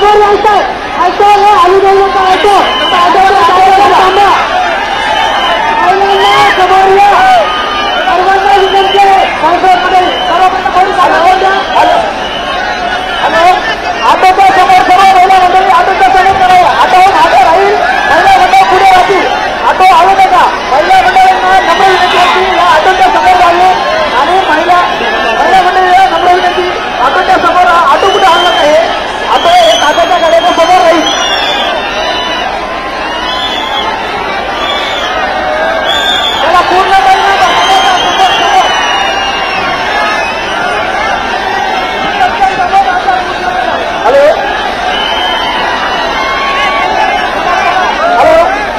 समोर यायचं ऑटो आलू बोललो का ऑटो थांबा महिलांना समोर या सर्वांना विनंती आहे सर्वांना कोणी हॅलो ऑटोच्या समोर सर्व महिला मंडळी ऑटोच्या समोर करावं ऑटो राहील महिला मंडळ पुढे राहतील ऑटो आलो नका महिला मंडळींना नम्र विनंती होती या ऑटोच्या समोर राहिले आणि महिला मंडळीला नम्र विनंती ऑटोच्या समोर ऑटो कुठे आणलं आहे ऑटो एक ऑटोच्या गाड्याच्या समोर राहील त्याला पूर्ण हॅलो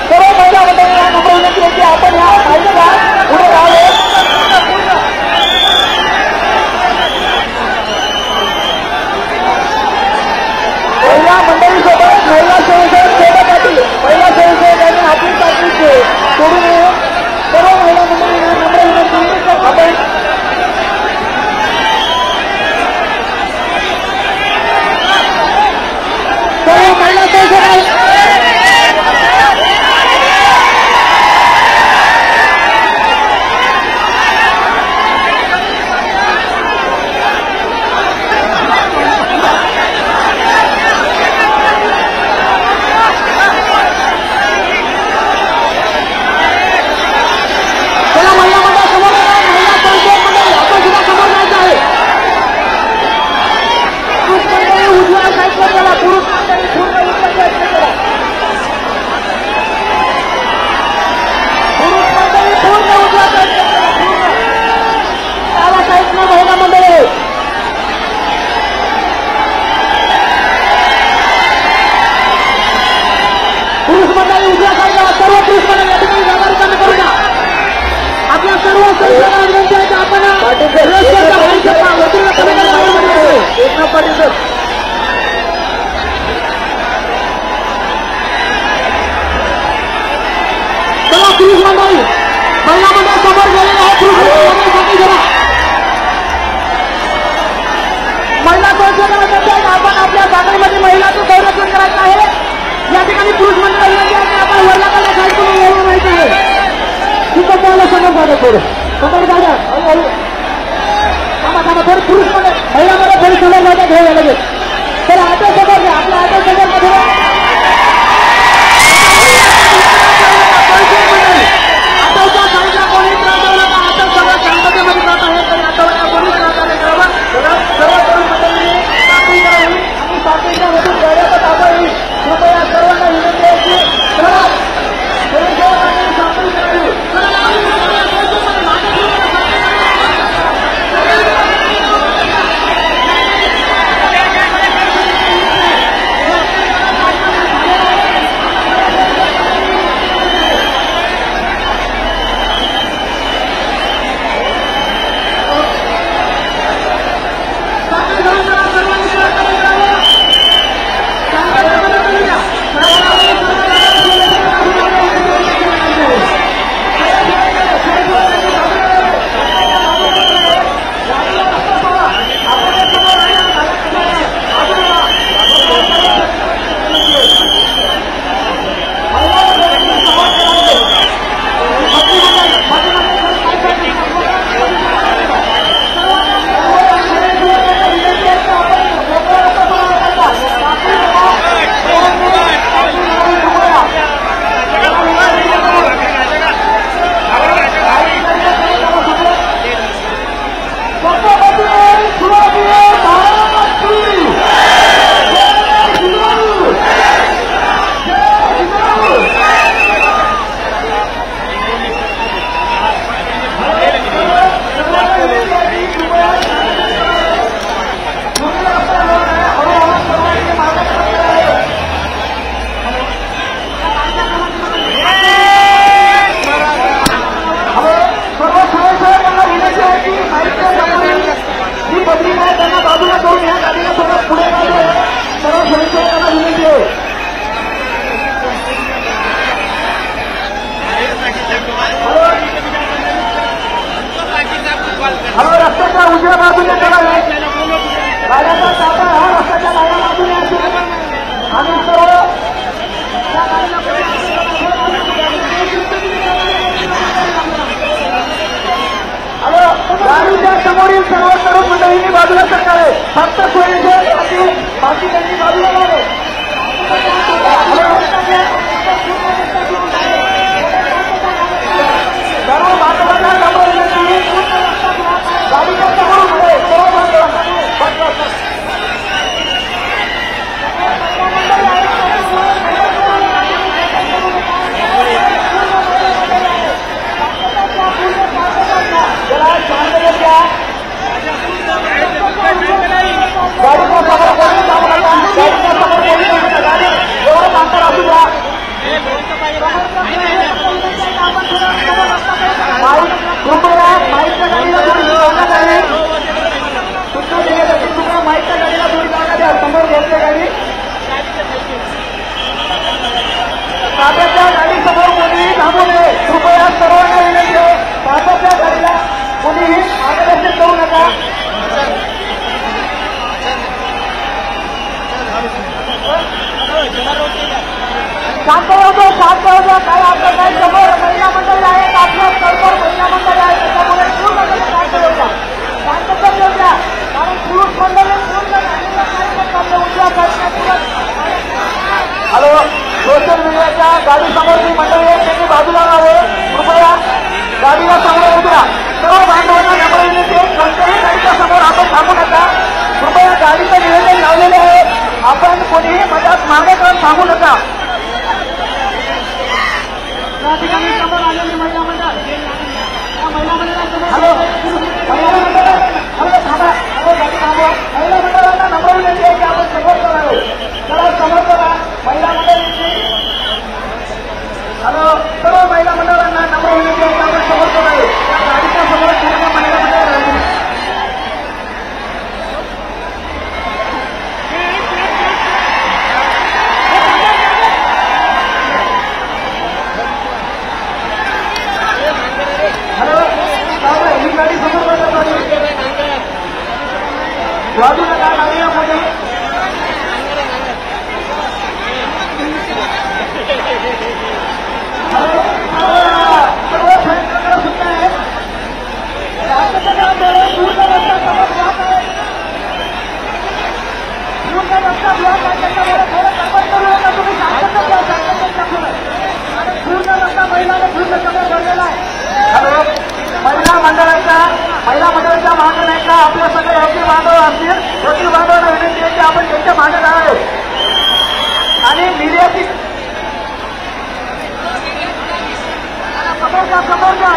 सर्व महिला मंडळींना नम्र विनंती होती आपण ह्या महिलेला पुढे राहावे महिला मंडळीसोबत महिला स्वयंसेवक सेवा पाटील महिला स्वयंसेवकांनी आपली पाठीचे सोडू नये सर्व महिला मंडळींना नम्र विनंती आपण सर्व महिला स्वयंसेवक आपल्या सर्व संस्थांना विनंती आहे की आपण सर्व पुरुष मंडळी महिला मंडळ समोर गेलेले आहे महिला संस्थांना आपण आपल्या जागांमध्ये महिलांचं संरक्षण करायचं आहे या ठिकाणी पुरुष मंडळ विनंती आहे की आपण वर्गाकडे खायचं यायला माहिती आहे तिथं त्याला समोर जागा थोडं समोर जागा थांबा थोडं पुरुष मध्ये महिला मध्ये थोडी समोर जागा घ्यायला लागेल तर ऑटो समोर घ्या आपल्या ऑटो समोर मध्ये ऑटोच्या साईडला कोणी त्रास झाला का ऑटो सगळं शांततेमध्ये जात आहे तरी ऑटोला कोणी त्रास झाले सर्व तरुण मंडळींनी साखळी करावी आणि साखळीच्या मधून गाड्याचा ताबा येईल कृपया सर्वांना विनंती आहे की साखळी करावी उजव्या बाजूने गाड्याचा ताबा हा रस्त्याच्या डाव्या बाजूने असेल आणि सर्व गाडीच्या समोरील सर्व तरुण मंडळींनी बाजूला सरकार आहे. फक्त सोयीच्या बाकी त्यांनी बाजूला लावले. सर्व बांधवांना गाडीच्या समोरून सर्व बांधवांना समोर घेतल्या गाडी ताब्याच्या गाडी समोर कोणीही थांबू नये. कृपया सर्वांना विनंती आहे ताब्याच्या गाडीला कोणीही मार्गदर्शन करू नका. शांत होतो काय आपलं काय समोर महिला मंडळी आहेत. आपल्या समोर महिला मंडळी आहेत त्याच्यामुळे पूर्ण शांत होता शांतता ठेवू द्या. कारण पुरुष मंडळी हॅलो सोशल मीडियाच्या गाडी समोरची मंडळी आहे त्यांनी बाजूला राहावं. कृपया गाडीला समोर उतरा. सर्व बांधवांना नम्र विनंती आहे कोणत्याही गाडीच्या समोर आपण थांबू नका. कृपया गाडीचं निवेदन लावलेले आहे. आपण कोणीही मधात मागे करून थांबू नका. या ठिकाणी समोर आलेली महिला मंडळ हॅलो महिला मंडळ हॅलो थांबा हॅलो गाडी थांबवा. महिला मंडळांना नम्र विनंती आहे की आपण समोर करावे. चला समोर करा महिला मंडळांची. हॅलो सर्व महिला मंडळांना नम्र विनंती आहे की आपण समोर करावे. गाडीच्या समोर सर्व महिला मंडळ राहिली. बाजूला काय लागली मध्ये महिला मंडळाच्या मागे नाही का आपल्या सगळे वकील बांधव असतील. वकील बांधवांना विनंती आहे की आपण त्यांच्या मागे राहावे. आणि मीडियाची समोरच्या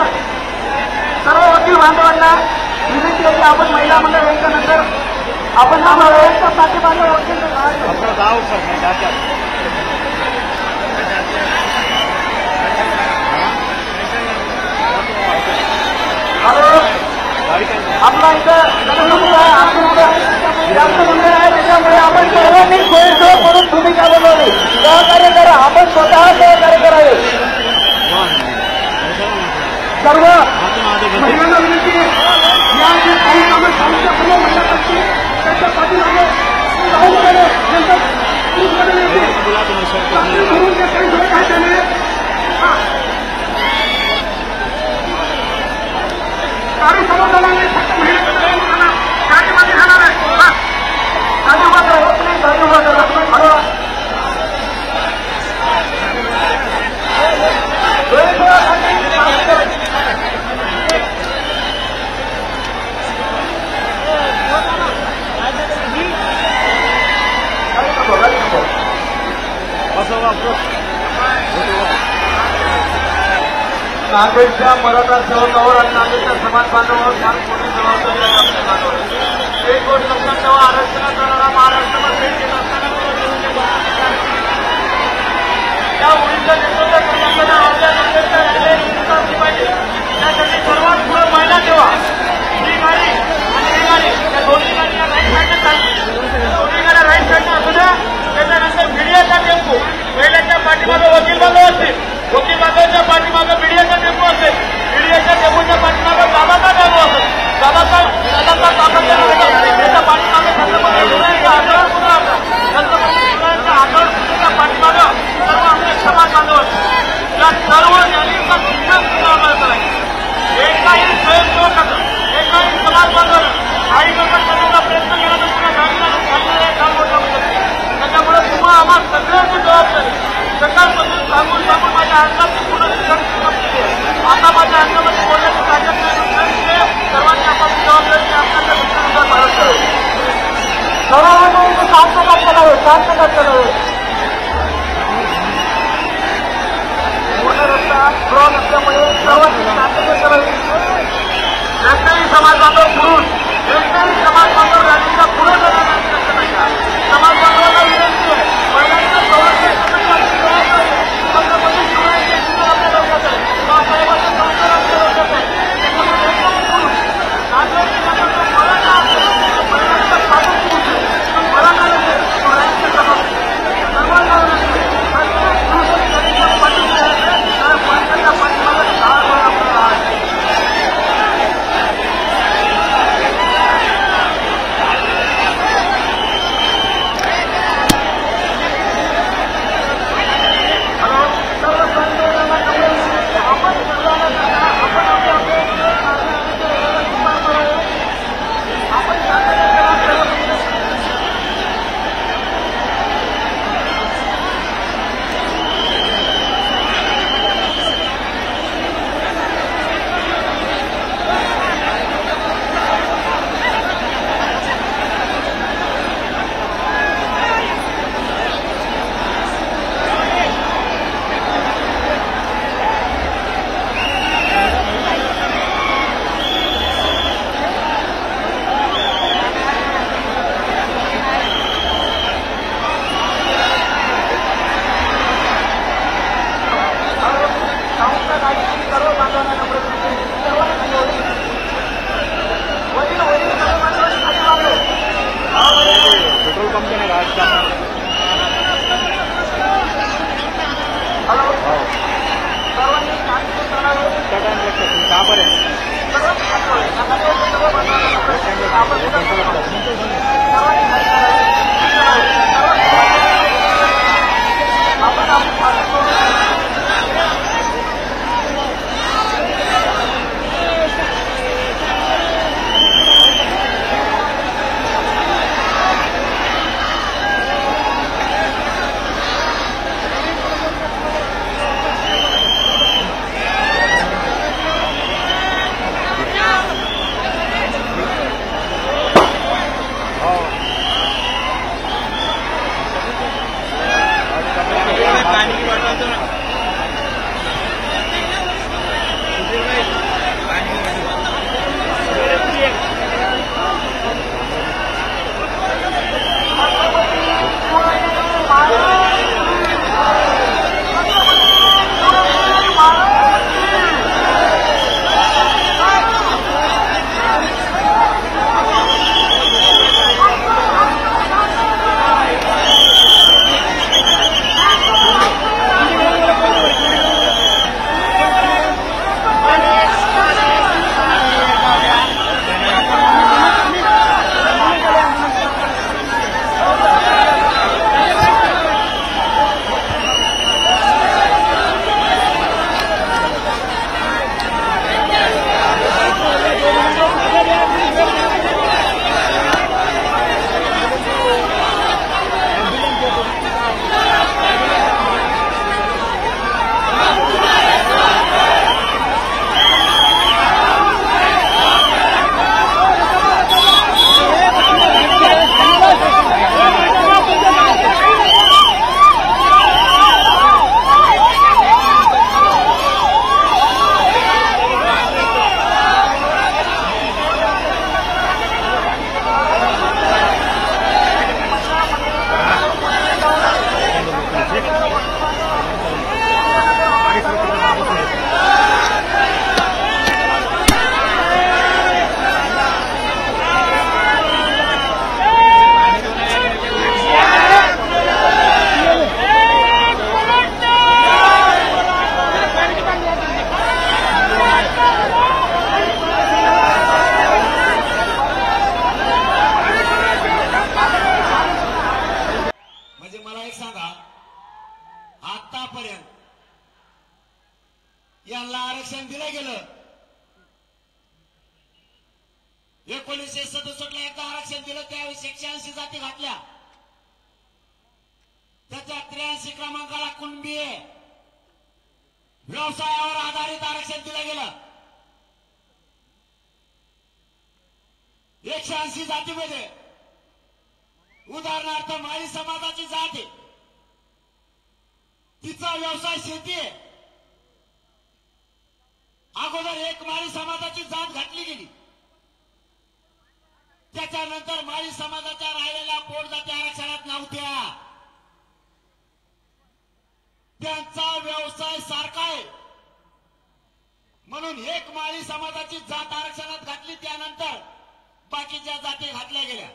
सर्व वकील बांधवांना विनंती आहे की आपण महिला मंडळ यांच्यानंतर आपण थांबावे. पाठीमागे वकील आपला इथं जास्त मंडळ आहे त्याच्यामुळे आपण सर्वांनी सोयीसोय करून भूमिका बनवली. सहकार्य करा. आपण स्वतः सहकार्य करावे. सर्व महिलांना विनंती या जे काही कामं साहित्य समोर महिला असतील त्यांच्या पाठीमागे भरून जे काही सोय आहे त्याने गाडी समोर जाणार नाही. फक्त महिला गाडीमध्ये जाणार आहे. गाडी मात्र होत नाही. गाडी मात्र नांदेडच्या मराठा सेवकावर आणि नांदेडच्या समाज बांधवांवर फार मोठी जबाबदारी आहे. एक गोष्ट लक्षात ठेवा. आरक्षणाचा लढा महाराष्ट्रामध्ये घेत असताना त्या उडीच्या नेतृत्व करताना आपल्या नांदेडच्या राहिलेली असली पाहिजे. त्यासाठी सर्वात पुढे महिला ठेवा. ही गाडी आणि ही गाडी त्या दोन्ही गाडीला राईट साईडला दोन्ही गाड्या राईट साईडला असू द्या. त्याच्यानंतर मीडियाचा टेम्पो महिलांच्या पाठीमागे वकील बांधव असतील. वकील बांधवांच्या पाठीमागे मीडियाचा टेम्पो असेल. मीडियाच्या टेम्पोच्या पाठीमागे दादाचा टेम्पो असेल. दादाचा त्याच्या पाठीमागे छत्रपती शिवाजीच्या आठवण समाज बांधव या सर्व रॅलीचा विचार करायचा. एकाही स्वयंसेवक एकाही समाज बांधव काही लोक करण्याचा प्रयत्न केला त्याच्यामुळे तुम्हाला आम्हाला सगळ्यांची जबाबदारी सकाळपासून सांगून माझ्या अंगाची पुनर्विचार आता माझ्या अंगामध्ये बोलण्याची ताकद नाही. सर्वांनी आपापली जबाबदारी आपल्याला दुसऱ्यानुसार पालन करावी. सर्वांनी शांतता करावे. पूर्ण रस्ता ब्लॉक असल्यामुळे सर्वांनी शांतता करावी. एकही समाज बांधव पुरुष एकही समाज बांधव रॅलीचा पुढे जाण्याची शक्यता समाज बांधवांना विनंती आहे. महिलांच्या संरक्षण यांना आरक्षण दिलं गेलं. 1967 ला एकदा आरक्षण दिलं, त्यावेळी 180 जाती घातल्या. त्याच्या 83 क्रमांकाला कुणबी व्यवसायावर आधारित आरक्षण दिलं गेलं. 180 जातीमध्ये उदाहरणार्थ माळी समाजाची जात आहे, तिचा व्यवसाय शेती आहे. अगोदर एक माळी समाजाची जात घातली गेली. त्याच्यानंतर माळी समाजाच्या राहिलेल्या पोटजाती आरक्षणात नव्हत्या. त्यांचा व्यवसाय सारखा आहे म्हणून एक माळी समाजाची जात आरक्षणात घातली. त्यानंतर बाकीच्या जाती घातल्या गेल्या.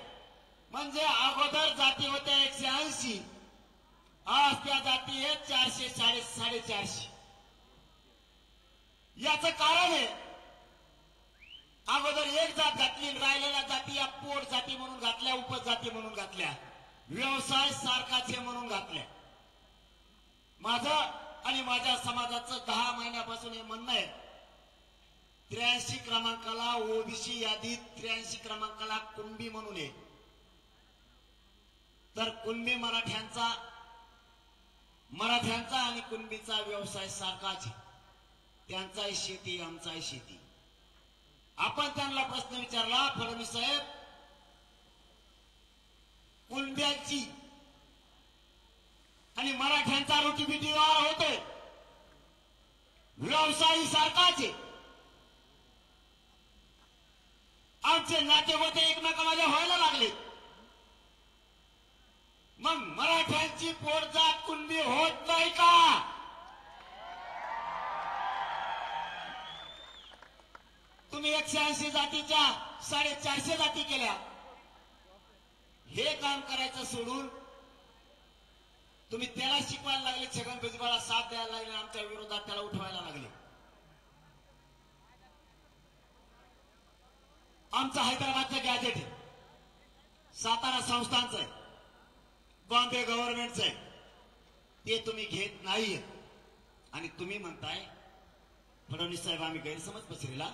म्हणजे अगोदर जाती होत्या 180, आज त्या जाती आहेत 400 450. याचं कारण आहे, अगोदर एक जात घातली, राहिलेल्या जाती या पोट जाती म्हणून घातल्या, उपजाती म्हणून घातल्या, व्यवसाय सारखाच आहे म्हणून घातल्या. माझं आणि माझ्या समाजाचं 10 महिन्यापासून हे म्हणणं आहे, 83 क्रमांकाला ओबीसी यादीत 83 क्रमांकाला कुणबी म्हणून आहे. तर कुणबी मराठ्यांचा आणि कुणबीचा व्यवसाय सारखाच आहे. त्यांचाही शेती, आमचाही शेती. आपण त्यांना प्रश्न विचारला, फडणवीस साहेब, कुणब्यांची आणि मराठ्यांचा रोटीबिटी व्यवहार होतोय, व्यवसाय सारखाच आहे. आमचे नातेवाईक एकमेकांमध्ये व्हायला लागले. मग मराठ्यांची पोटजात कुणबी होत नाही का? तुम्ही 180 जातीच्या 450 जाती केल्या. हे काम करायचं सोडून तुम्ही त्याला शिकवायला लागले, छगन भुजबळला साथ द्यायला लागले, आमच्या विरोधात त्याला उठवायला लागले. आमचं हैदराबादचं गॅजेट आहे, सातारा संस्थांचं आहे, बॉम्बे गव्हर्नमेंटचं आहे, ते तुम्ही घेत नाहीये. आणि तुम्ही म्हणताय फडणवीस साहेब आम्ही गैरसमज पसरला.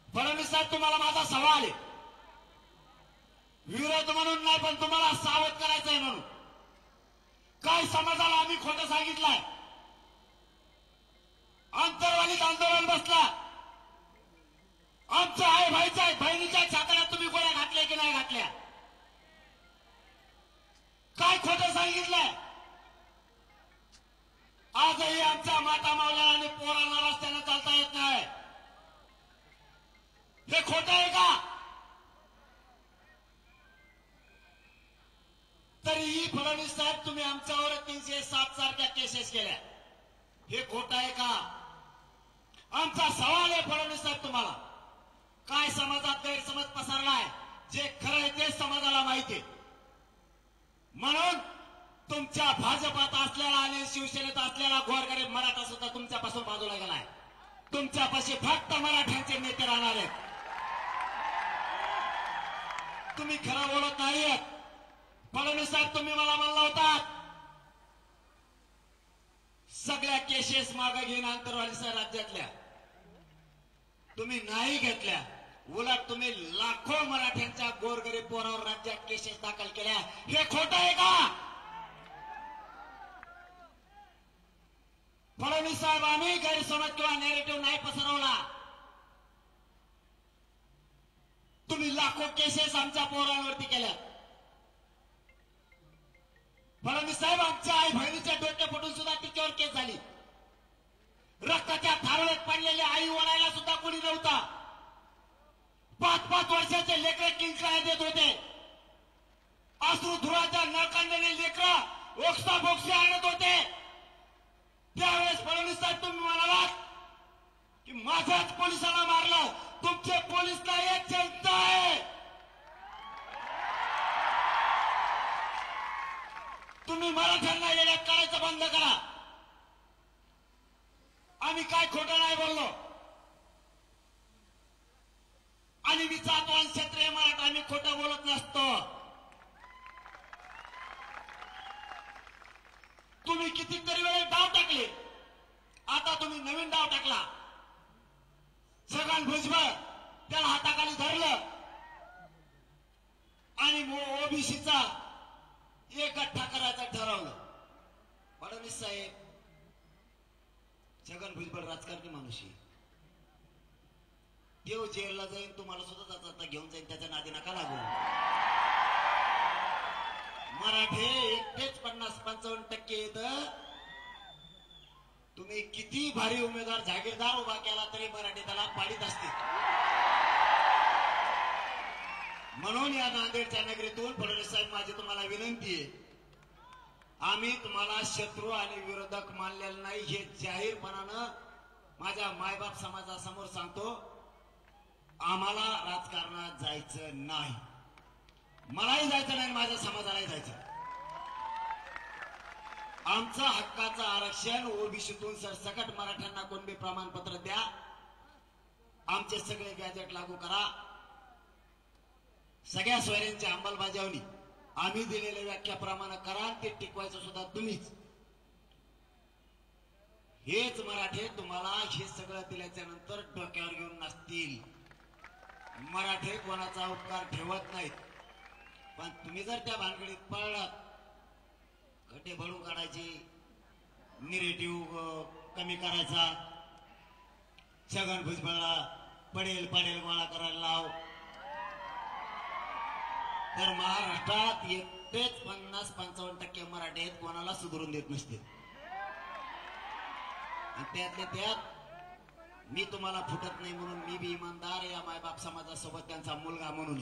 फडणवीस साहेब, तुम्हाला माझा सवाल आहे, विरोध म्हणून नाही पण तुम्हाला सावध करायचंय म्हणून. काय समाजाला आम्ही खोटं सांगितलंय? अंतर्वालीत आंदोलन बसला. आमच्या आई भाईच्या बहिणीच्या छाताला तुम्ही गोळ्या घातल्या की नाही घातल्या? काय खोटं सांगितलंय? आजही आमच्या माता मावल्या आणि पोरांना रस्त्याने चालता येत नाही. हे खोटं आहे का? तरीही फडणवीस साहेब, तुम्ही आमच्यावर 307 सारख्या केसेस केल्या. हे खोटं आहे का? आमचा सवाल आहे फडणवीस साहेब तुम्हाला, काय समाजात गैरसमज पसरलाय? जे खरं आहे ते समाजाला माहिती आहे. म्हणून तुमच्या भाजपात असलेला आणि शिवसेनेत असलेला गोरगरीब मराठा सुद्धा तुमच्यापासून बाजूला गेलाय. तुमच्यापाशी फक्त मराठ्यांचे नेते राहणार आहेत. तुम्ही खरं बोलत नाहीयेत. फडणवीस साहेब, तुम्ही मला म्हणला होता सगळ्या केसेस मागे घेऊन आंतरवाली राज्यातल्या, तुम्ही नाही घेतल्या. उलट तुम्ही लाखो मराठ्यांच्या गोरगरीब पोरावर राज्यात केसेस दाखल केल्या. हे खोटं आहे का? फडणवीस साहेब, आम्ही गैरसमज किंवा नॅरेटिव्ह नाही पसरवला. तुम्ही लाखो केसेस आमच्या पोरांवरती केल्या. फडणवीस साहेब, आमच्या आई बहिणीच्या डोके फुटून सुद्धा तिच्यावर केस झाली. रक्ताच्या थारोळ्यात पडलेल्या आई वडायला सुद्धा कोणी नव्हता. 5-5 वर्षाचे लेकरं किंकाळ्या देत होते. अश्रुधुराच्या नळकांडलेले लेकरं ओक्सा बोक्सी आणत होते. त्यावेळेस फडणवीस साहेब, तुम्ही म्हणालात की माझ्याच पोलिसांना मारलं. तुमचे पोलीस नाही, एक जनता आहे. तुम्ही मराठ्यांना येण्यात करायचं बंद करा. आम्ही काय खोटं नाही बोललो. आणि विचारवान क्षत्रिय मराठा आम्ही खोटं बोलत नसतो. तुम्ही कितीतरी वेळेस डाव टाकले. आता तुम्ही नवीन डाव टाकला. छगन भुजबळ त्याला हाताखाली धरलं आणि ओबीसीचा एक गठ्ठा करायचं ठरवलं. फडणवीस साहेब, छगन भुजबळ राजकारणी माणूस आहे. देव जेलला जाईन, तुम्हाला सुद्धा जाता घेऊन जाईन, त्याच्या नादी नका लागू. मराठे एकटेच 50-55% येत. तुम्ही किती भारी उमेदवार जागीरदार उभा केला तरी मराठी त्याला पाडीत असते. म्हणून या नांदेडच्या नगरीतून फडणवीस साहेब, माझी तुम्हाला विनंती आहे, आम्ही तुम्हाला शत्रू आणि विरोधक मानलेलं नाही हे जाहीरपणानं माझ्या मायबाप समाजासमोर सांगतो. आम्हाला राजकारणात जायचं नाही, मलाही जायचं नाही, माझ्या समाजालाही जायचं. आमचं हक्काचं आरक्षण ओबीसीतून सरसकट मराठ्यांना कुणबी प्रमाणपत्र द्या, आमचे सगळे गॅजेट लागू करा, सगळ्या सोयऱ्यांची अंमलबजावणी आम्ही दिलेल्या व्याख्याप्रमाणे करा, ते टिकवायचं सुद्धा तुम्हीच. हेच मराठे तुम्हाला हे सगळं दिल्याच्या नंतर डोक्यावर घेऊन नसतील. मराठे कोणाचा उपकार ठेवत नाहीत, पण तुम्ही जर त्या भानगडीत पडलात, गटे भरून काढायचे, निरेटिव्ह कमी करायचा, छगन भुजबळला पडेल गोळा करायला लाव, तर महाराष्ट्रात एकटेच 50-55% मराठी आहेत, कोणाला सुधारून देत नसते. त्यातल्या त्यात मी तुम्हाला फुटत नाही म्हणून मी बी इमानदार या मायबाप समाजासोबत त्यांचा मुलगा म्हणून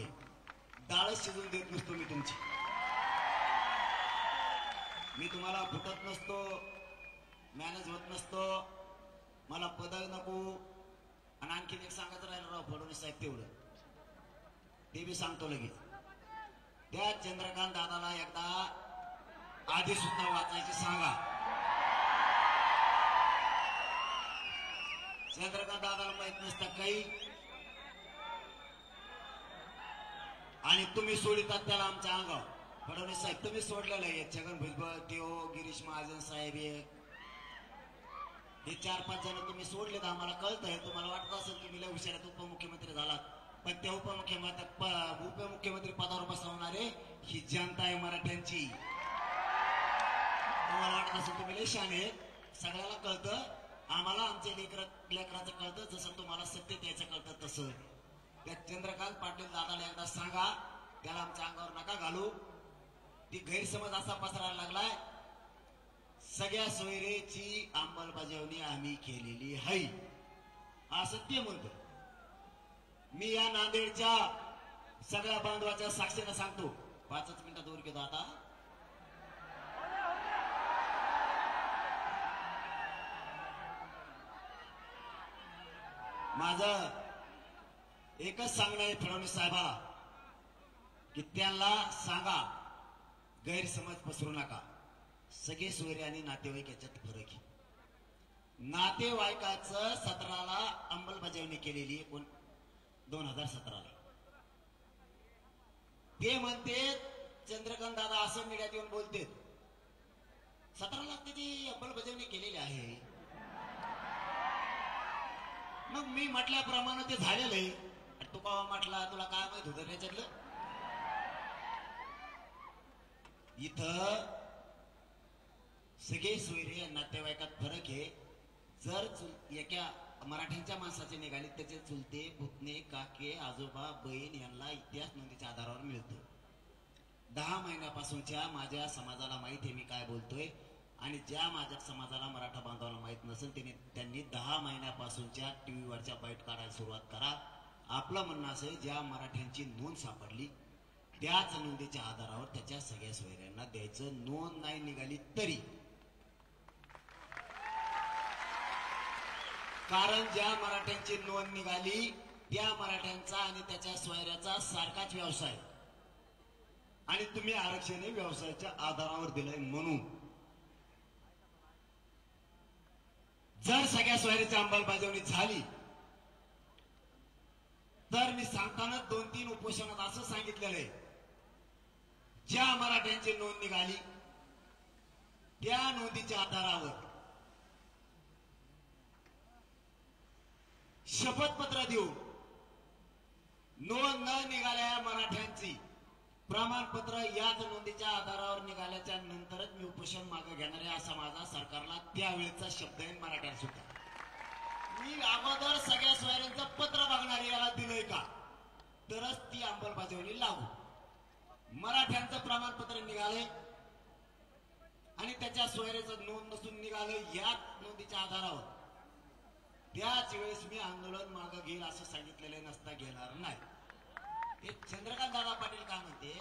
डाळच शिजून देत नसतो. मी तुमची, मी तुम्हाला फुटत नसतो, मॅनेज होत नसतो, मला पद नको. आणि आणखीन एक सांगायचं राहिलं राव फडणवीस साहेब, तेवढं ते बी सांगतो लगेच. त्या चंद्रकांत दादाला एकदा आधी सुद्धा वाचायची सांगा. चंद्रकांत दादाला माहित नसतं काही, आणि तुम्ही सोडितात त्याला आमच्या अंगावर. फडणवीस साहेब तुम्ही सोडलेलं आहे, छगन भुजबळ, तेओ, गिरीश महाजन साहेब, हे 4-5 जण तुम्ही सोडलेत. आम्हाला कळतंय, तुम्हाला वाटत असेल तुम्ही लय हुशारात उपमुख्यमंत्री झालात, पण त्या उपमुख्यमंत्री पदावर बसवणारे ही जनता आहे मराठ्यांची. तुम्हाला वाटत असेल तुम्ही लय शान आहे, सगळ्याला कळतं. आम्हाला आमच्या लेकराचं कळतं, जसं तुम्हाला सत्तेत यायचं कळतं तसं. त्या चंद्रकांत पाटील दादाला एकदा सांगा, त्याला आमच्या अंगावर नका घालू. ती गैरसमज असा पसरायला लागलाय, सगळ्या सोयरेची अंमलबजावणी आम्ही केलेली आहे असं ते म्हणतो. मी या नांदेडच्या सगळ्या बांधवाच्या साक्षीनं सांगतो. 5 मिनिटात वर घेतो आता. माझं एकच सांगणं आहे फडणवीस साहेबाला, की त्यांना सांगा गैरसमज पसरू नका. सगळे सोयरे आणि नातेवाईक याच्यात फरक आहे. नातेवाईकाचं 17ला अंमलबजावणी केलेली 2017ला. ते म्हणते चंद्रकांत दादा असं मीडियात येऊन बोलते 17ला त्याची अंमलबजावणी केलेली आहे. मग मी म्हटल्याप्रमाणे ते झालेलं आहे. तू का म्हटला, तुला काय माहित होतं त्याच्यातलं? इथं सगळे सोयरे नातेवाईकात फरक आहे. जर एका मराठ्यांच्या माणसाचे निघाले, त्याचे चुलते, पुतणे, काके, आजोबा, बहीण यांना इतिहास नोंदीच्या आधारावर मिळतो. 10 महिन्यापासूनच्या माझ्या समाजाला माहित आहे मी काय बोलतोय, आणि ज्या माझ्या समाजाला मराठा बांधवाला माहित नसेल त्यांनी 10 महिन्यापासूनच्या टीव्हीवरच्या बाईट काढायला सुरुवात करा. आपलं म्हणणं असं, ज्या मराठ्यांची नोंद सापडली त्याच नोंदीच्या आधारावर त्याच्या सगळ्या सोयऱ्यांना द्यायचं. नोंद नाही निघाली तरी, कारण ज्या मराठ्यांची नोंद निघाली त्या मराठ्यांचा आणि त्याच्या सोयऱ्याचा सारखाच व्यवसाय, आणि तुम्ही आरक्षण हे व्यवसायाच्या आधारावर दिलंय. म्हणून जर सगळ्या सोयऱ्याची अंमलबजावणी झाली तर मी सांगताना 2-3 उपोषणात असं सांगितलेलं आहे, ज्या मराठ्यांची नोंद निघाली त्या नोंदीच्या आधारावर शपथपत्र देऊन नोंद न निघाल्या मराठ्यांची प्रमाणपत्र याच नोंदीच्या आधारावर निघाल्याच्या नंतरच मी उपोषण मागे घेणार आहे असा माझा सरकारला त्यावेळेचा शब्द आहे मराठ्यात सुद्धा. मी अगोदर सगळ्या सोयऱ्यांचं पत्र बघणार याला दिलंय का तरच ती अंमलबजावणी लागू. मराठ्यांचं प्रमाणपत्र निघाले आणि त्याच्या सोयऱ्याचं नोंद नसून निघालं याच नोंदीच्या आधारावर त्याच वेळेस मी आंदोलन मागे घेईल असं सांगितलेलं नसता घेणार नाही. ते चंद्रकांत दादा पाटील काय म्हणते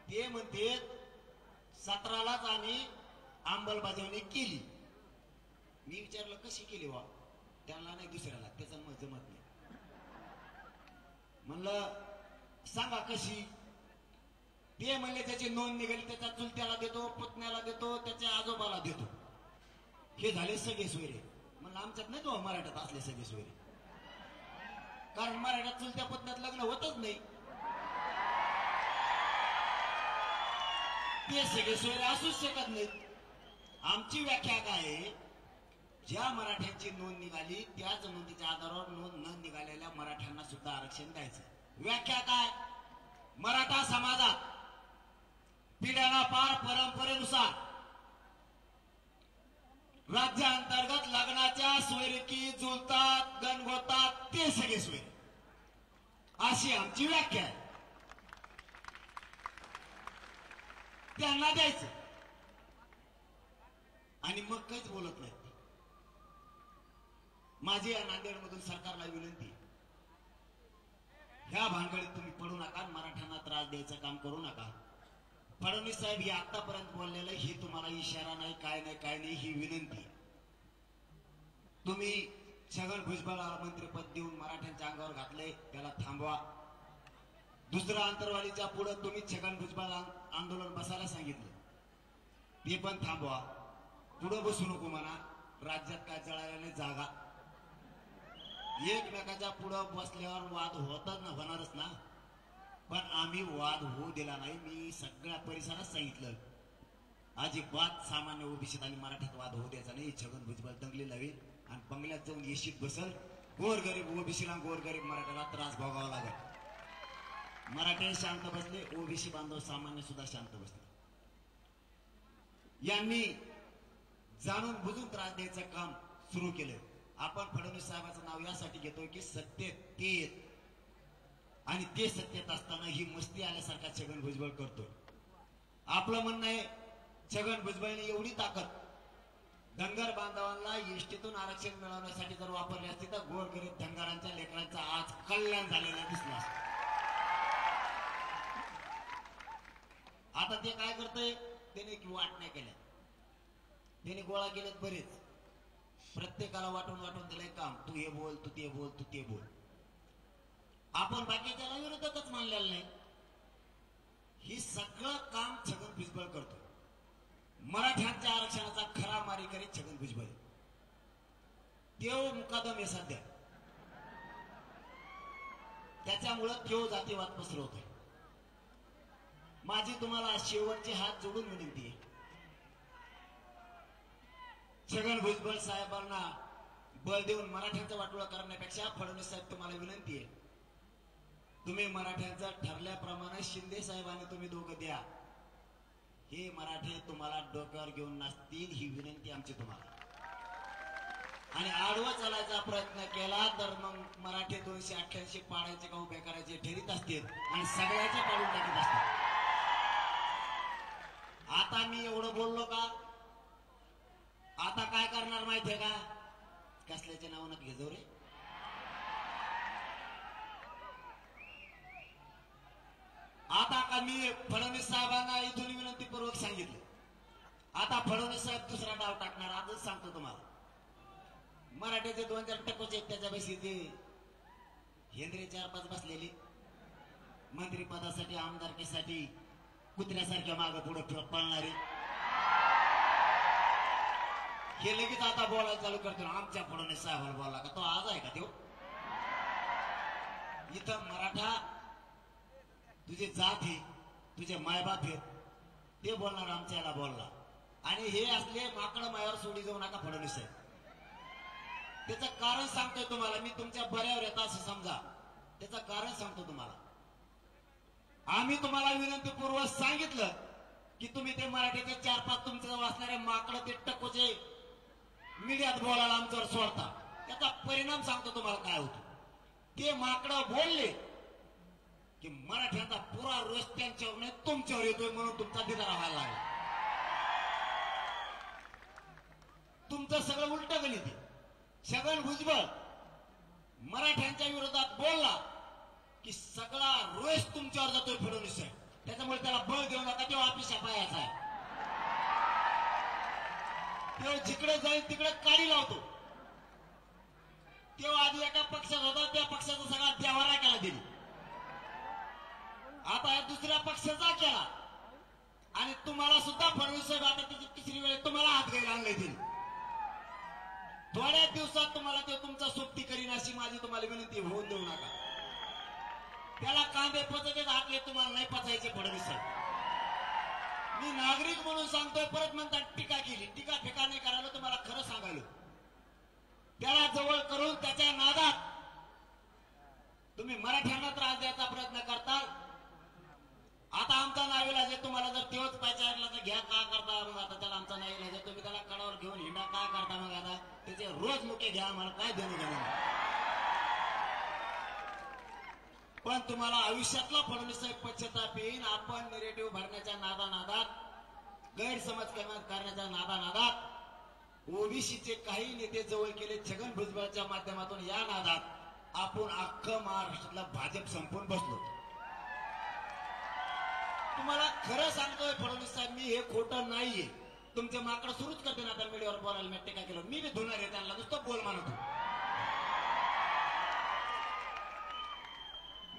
ते म्हणते 17लाच आम्ही अंमलबजावणी केली. मी विचारलं कशी केली वा त्यांना नाही दुसऱ्याला त्याचं मत जमत नाही. म्हणलं सांगा कशी. ते म्हणले त्याची नोंद निघाली त्याच्या चुलत्याला देतो पुतण्याला देतो त्याच्या आजोबाला देतो. हे झाले सगळे सोयरे. म्हणलं आमच्यात नाही तो मराठ्यात असले सगळे सोयरे कारण मराठ्यात चुलत्या पुतण्यात लग्न होतच नाही. ते सगळे सोयरे असूच शकत नाहीत. आमची व्याख्या काय आहे ज्या मराठ्यांची नोंद निघाली त्याच नोंदीच्या आधारावर नोंद न निघालेल्या मराठ्यांना सुद्धा आरक्षण द्यायचं. व्याख्या काय मराठा समाजात पिढ्यापार परंपरेनुसार राज्यांतर्गत लग्नाच्या सोयरीकी जुळतात गणगोतात ते सगळे सोयरे अशी आमची व्याख्या आहे. त्यांना द्यायचं आणि मग काहीच बोलत नाही. माझी या नांदेडमधून सरकारला विनंती ह्या भानगडीत तुम्ही पडू नका मराठ्यांना त्रास द्यायचं काम करू नका. फडणवीस साहेब हे आतापर्यंत बोललेलं हे तुम्हाला इशारा नाही काय नाही ही विनंती. तुम्ही छगन भुजबळाला मंत्रिपद देऊन मराठ्यांच्या अंगावर घातले त्याला थांबवा. दुसरं अंतरवालीच्या पुढे तुम्ही छगन भुजबळ आंदोलन बसायला सांगितलं ते पण थांबवा. पुढे बसू नको म्हणा. राज्यात काय जळाल्याने जागा एकमेकाच्या पुढे बसल्यावर वाद होणारच ना. पण आम्ही वाद होऊ दिला नाही. मी सगळ्या परिसरात सांगितलं अजिबात सामान्य ओबीसीत आणि मराठ्यात वाद होऊ द्यायचा नाही. छगन भुजबळ दंगली लावेल आणि बंगल्यात जाऊन येशीत बसल. गोरगरीब ओबीसीला गोरगरीब मराठ्याला त्रास भोगावा लागेल. मराठे शांत बसले ओबीसी बांधव सामान्य सुद्धा शांत बसले. यांनी जाणून बुजून त्रास द्यायचं काम सुरू केलं. आपण फडणवीस साहेबांचं नाव यासाठी घेतोय की सत्तेत आणि ते सत्तेत असताना ही मस्ती आल्यासारखा छगन भुजबळ करतोय. आपलं म्हणणं आहे छगन भुजबळने एवढी ताकद धनगर बांधवांना एसटीतून आरक्षण मिळवण्यासाठी जर वापरली असती तर गोरगरीब धनगरांच्या लेकरांचा आज कल्याण झालेला दिसला असता. आता ते काय करतोय त्याने वाट नाही केल्या. त्याने गोळा केलेत बरेच. प्रत्येकाला वाटून दिलंय काम. तू हे बोल तू ते बोल तू ते बोल. आपण बाकीच्याला विरोधकच मानलेलं नाही. ही सगळं काम छगन भुजबळ करतो. मराठ्यांच्या आरक्षणाचा खरा मारेकरी छगन भुजबळ. देव मुकादम आहे सध्या. त्याच्यामुळं देव जातीवाद पसरवतोय. माझी तुम्हाला शेवटचे हात जोडून विनंती आहे छगन भुजबळ साहेबांना बळ देऊन मराठ्यांचं वाटोळं करण्यापेक्षा फडणवीस साहेब तुम्हाला विनंती आहे तुम्ही मराठ्यांचं ठरल्याप्रमाणे शिंदे साहेबांनी तुम्ही दोघं द्या. हे मराठे तुम्हाला डोक्यावर घेऊन नसतील ही विनंती आमची तुम्हाला. आणि आडवा चालायचा प्रयत्न केला तर मग मराठे 288 पाडायचे का उभे करायचे ठरत असतील आणि सगळ्याचे पाडून टाकत असतील. आता मी एवढं बोललो का आता काय करणार माहितीये का कसल्याच्या नावानं घेजो रे. आता का मी फडणवीस साहेबांना इथून विनंतीपूर्वक सांगितलं. आता फडणवीस साहेब दुसरा डाव टाकणार. आजच सांगतो तुम्हाला. मराठीचे 2-4 टक्कोच आहेत त्याच्यापेक्षा ते हेंद्रे 4-5 बसलेले मंत्रिपदासाठी आमदारकीसाठी कुत्र्यासारख्या मागे पुढे पळणारे हे लगेच आता बोलायला चालू करतो. आमच्या फडणवीस साहेबांना बोलला का तो आज आहे का तो. इथं मराठा तुझे जात आहे तुझे मायबाप आहेत ते बोलणार आमच्या याला बोलला. आणि हे असले माकड मायावर सोडी जाऊ नका फडणवीस साहेब. त्याचं कारण सांगतोय तुम्हाला. मी तुमच्या बऱ्यावर येतं असं समजा. त्याचं कारण सांगतो तुम्हाला. आम्ही तुम्हाला विनंतीपूर्वक सांगितलं की तुम्ही ते मराठीचे 4-5 तुमचं वाचणारे माकडं ते टकोचे मीडियात बोलायला आमच्यावर सोडता. त्याचा परिणाम सांगतो तुम्हाला काय होतो. ते माकडं बोलले की मराठ्यांचा पुरा रोष त्यांच्यावर नाही तुमच्यावर येतोय म्हणून तुमचा दिदारा व्हायला लागला. तुमचं सगळं उलट गणित आहे. छगन भुजबळ मराठ्यांच्या विरोधात बोलला की सगळा रोष तुमच्यावर जातोय फडणवीस साहेब. त्याच्यामुळे त्याला बळ देऊ नका. तेव्हा अपिशा पायाचा आहे. तेव्हा जिकडे जाईल तिकडे काडी लावतो. तेव्हा आधी एका पक्षात होता त्या पक्षाचा सगळा देवारा केला दिली. आता दुसऱ्या पक्षाचा केला आणि तुम्हाला सुद्धा फडणवीस साहेब आता त्याची तिसरी वेळ तुम्हाला हात घ्यायला आणले दिली. थोड्या दिवसात तुम्हाला ते तुमचा सोबती करीन अशी माझी तुम्हाला विनंती होऊन देऊ नका. त्याला कांदे पचते हातले तुम्हाला नाही पचायचे फडणवीस साहेब. मी नागरिक म्हणून सांगतोय. परत म्हणतात टीका केली. टीका फेका नाही करायला तुम्हाला खरं सांगायलो. त्याला जवळ करून त्याच्या नादात तुम्ही मराठ्यांना त्रास द्यायचा प्रयत्न करताल. आता आमचा नाईलाज आहे. तुम्हाला जर तेवढंच पाहिजे तर घ्या. का करता मग आता त्याला आमचा नाईलाज आहे. तुम्ही त्याला कडावर घेऊन हिंडा काय करता मग आता त्याचे रोज मुके घ्या. आम्हाला काय देणं घेणं. पण तुम्हाला आयुष्यातला फडणवीस साहेब पश्चाताप येईल. आपण नेरेटिव्ह भरण्याच्या नादानादात गैरसमज करण्याच्या नादानादात ओबीसीचे काही नेते जवळ केले छगन भुजबळच्या माध्यमातून. या नादात आपण अख्खं महाराष्ट्रातला भाजप संपून बसलो. तुम्हाला खरं सांगतोय फडणवीस साहेब. मी हे खोटं नाहीये. तुमचे माकडं सुरूच करते ना आता मीडियावर बोलायला. मी टीका केलं. मी बी धुणार आहे त्यांना. नुसतं बोल म्हणतो.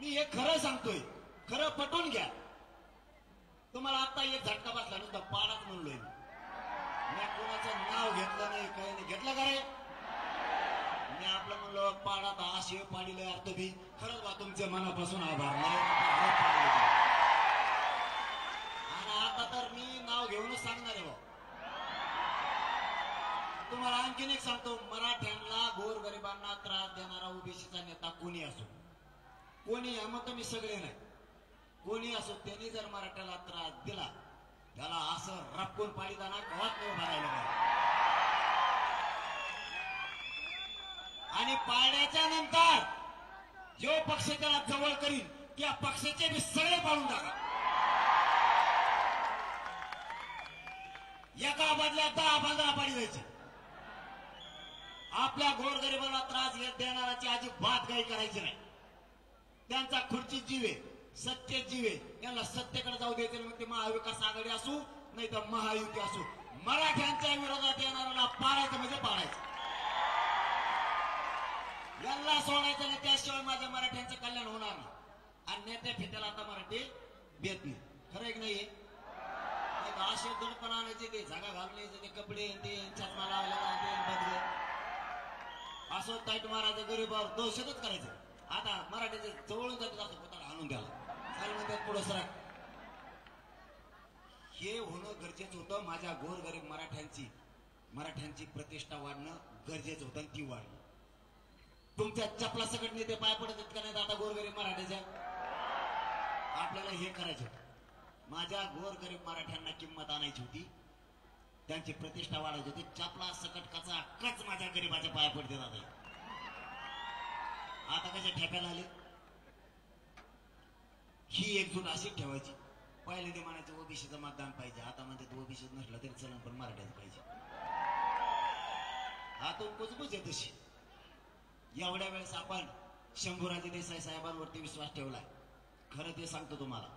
मी हे खरं सांगतोय. खरं पटवून घ्या. तुम्हाला आता एक झटका बसला नुसतं पाडाच म्हणलोय. मी कोणाचं नाव घेतलं नाही. काही नाही घेतलं का रे. मी आपलं म्हणलो पाडात हा शिव पाडीले अर्थ बी खरंच बा तुमचे मनापासून आभार. आणि आता तर मी नाव घेऊनच सांगणार आहे. तुम्हाला आणखीन एक सांगतो. मराठ्यांना गोरगरिबांना त्रास देणारा ओबीसीचा नेता कोणी असो, कोणी मग तुम्ही सगळे नाही, कोणी असो, त्यांनी जर मराठ्याला त्रास दिला त्याला असं रपकून पाडीताना कवाच नाही उभा राहिलं पाहिजे. आणि पाड्याच्या नंतर जो पक्ष त्याला जवळ करील त्या पक्षाचे बी सगळे पाडून टाका. एका बदल्यात 10-15 पाडी द्यायची. आपल्या गोरगरिबाला त्रास देणाराची अजिबात काही करायची नाही. त्यांचा खुर्ची जीव आहे, सत्य जीव आहे. यांना सत्तेकडे जाऊ देते. मग ते महाविकास आघाडी असू नाही तर महायुती असू. मराठ्यांच्या विरोधात येणाऱ्याला पाडायचं म्हणजे पाडायचं. यांना सोडायचं नाही. त्याशिवाय माझ्या मराठ्यांचं कल्याण होणार नाही. आणि नेत्या फित्याला आता मराठी बेत नाही. खरं एक नाही. असे दोनपण आणायचे. ते जागा घालण्याचे ते कपडे ते चष्मा लावलेला ते बदले असं ताईट मारायचं. गरीबावर दहशतच करायचं. आता मराठीचे जवळून जातात असं पोताला आणून द्याला चाल म्हणतात पुढं सरा. हे होणं गरजेचं होतं. माझ्या गोरगरीब मराठ्यांची प्रतिष्ठा वाढणं गरजेचं होतं. ती वाढली. तुमच्या चपला सकट नेते पाय पडत आहेत का नाही आता गोरगरीब मराठ्याच्या. आपल्याला हे करायचं होतं. माझ्या गोरगरीब मराठ्यांना किंमत आणायची होती. त्यांची प्रतिष्ठा वाढायची होती. चपला सकट कचा कच माझ्या गरीबाच्या पाया पडते जात. आता कशा ठेप्याला आले. ही एकजूट अशी ठेवायची. पहिले ते म्हणायचं ओबीसीचं मतदान पाहिजे. आता म्हणते ओबीसी नसलं तरी चलन पण मराठ्याचं पाहिजे. आता कुजबुज आहे तशी. एवढ्या वेळेस आपण शंभूराजे देसाई साहेबांवरती विश्वास ठेवलाय. खरं ते सांगतो तुम्हाला.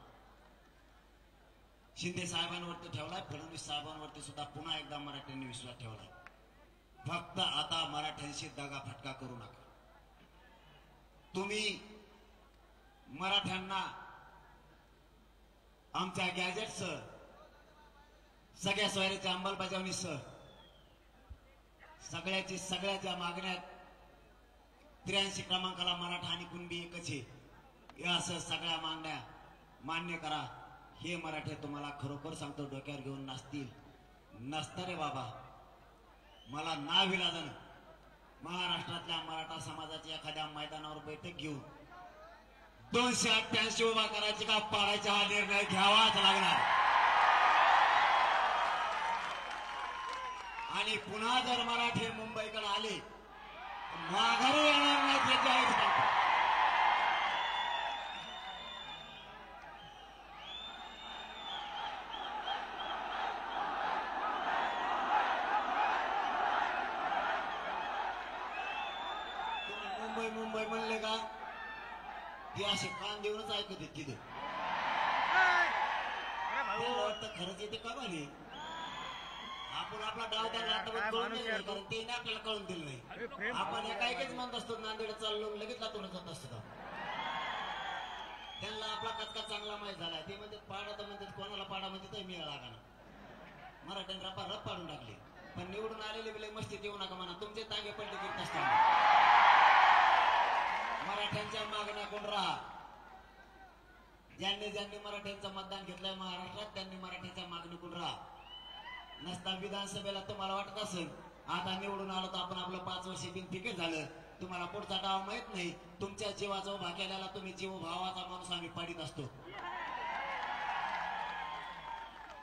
शिंदे साहेबांवरती ठेवलाय. फडणवीस साहेबांवरती सुद्धा पुन्हा एकदा मराठ्यांनी विश्वास ठेवलाय. फक्त आता मराठ्यांशी दगा फटका करू नका. तुम्ही मराठ्यांना आमच्या गॅजेटसह सगळ्या सोयऱ्याच्या अंमलबजावणीसह सगळ्याच्या मागण्यात 83 क्रमांकाला मराठा आणि कुणबी एकच आहे या असं सगळ्या मागण्या मान्य करा. हे मराठे तुम्हाला खरोखर सांगतो डोक्यावर घेऊन नाचतील. नसतं रे बाबा. मला नाविलाजानं महाराष्ट्रातल्या मराठा समाजाची एखाद्या मैदानावर बैठक घेऊन 288 उभा करायची का पाडायचा हा निर्णय घ्यावाच लागणार. आणि पुन्हा जर मराठी मुंबईकडे आले माघारी येणार नाही ते जाहीर सांगतो. मुंबई मुंबई म्हणले का ते असे कान देऊनच ऐकत आहेत तिथे. वाटतं खरंच येते का बघे आपण आपला डाव त्यांना आतापर्यंत कळून दिलं नाही, कारण ते आपल्याला कळून दिलं नाही. आपण एकाएकीच म्हणत असतो नांदेड चाललो लगेच लातूरच जात असतो. त्यांना आपला कचका चांगला माहीत झाला. ते म्हणतात पाडा तर म्हणतात कोणाला पाडा म्हणते तर मिळा लागा ना. मराठ्यांनी रप पाडून टाकले. पण निवडून आलेले बिले मस्तीत येऊ नका म्हणा. तुमचे तागे पलटे घेत असतात. मराठ्यांच्या मागण्या कोण राहा. ज्यांनी ज्यांनी मराठ्यांचं मतदान घेतलंय महाराष्ट्रात त्यांनी मराठ्याच्या मागणी कोण राहा. नसता विधानसभेला तुम्हाला वाटत असेल आता निवडून आलो तर आपण आपलं 5 वर्ष बिनफिकीर झालं. तुम्हाला पुढचा डाव माहित नाही. तुमच्या जीवाचा उभा केलेला तुम्ही जीव भावाचा माणूस आम्ही पाडीत असतो.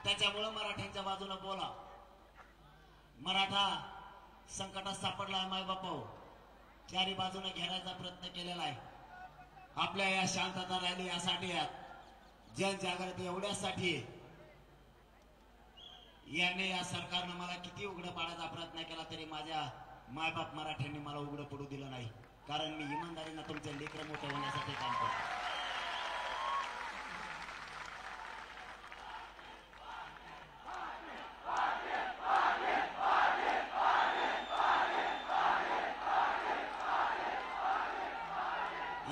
त्याच्यामुळं मराठ्यांच्या बाजूने बोला. मराठा संकटात सापडलाय मायबापाओ. चारी बाजूने घेण्याचा प्रयत्न केलेला आहे. आपल्या या शांतता रॅली यासाठी जनजागृती एवढ्यासाठी यांनी या सरकारनं मला किती उघडं पाडायचा प्रयत्न केला तरी माझ्या मायबाप मराठ्यांनी मला उघडं पडू दिलं नाही. कारण मी इमानदारीनं तुमच्या लेकरं मोठं होण्यासाठी काम करतो.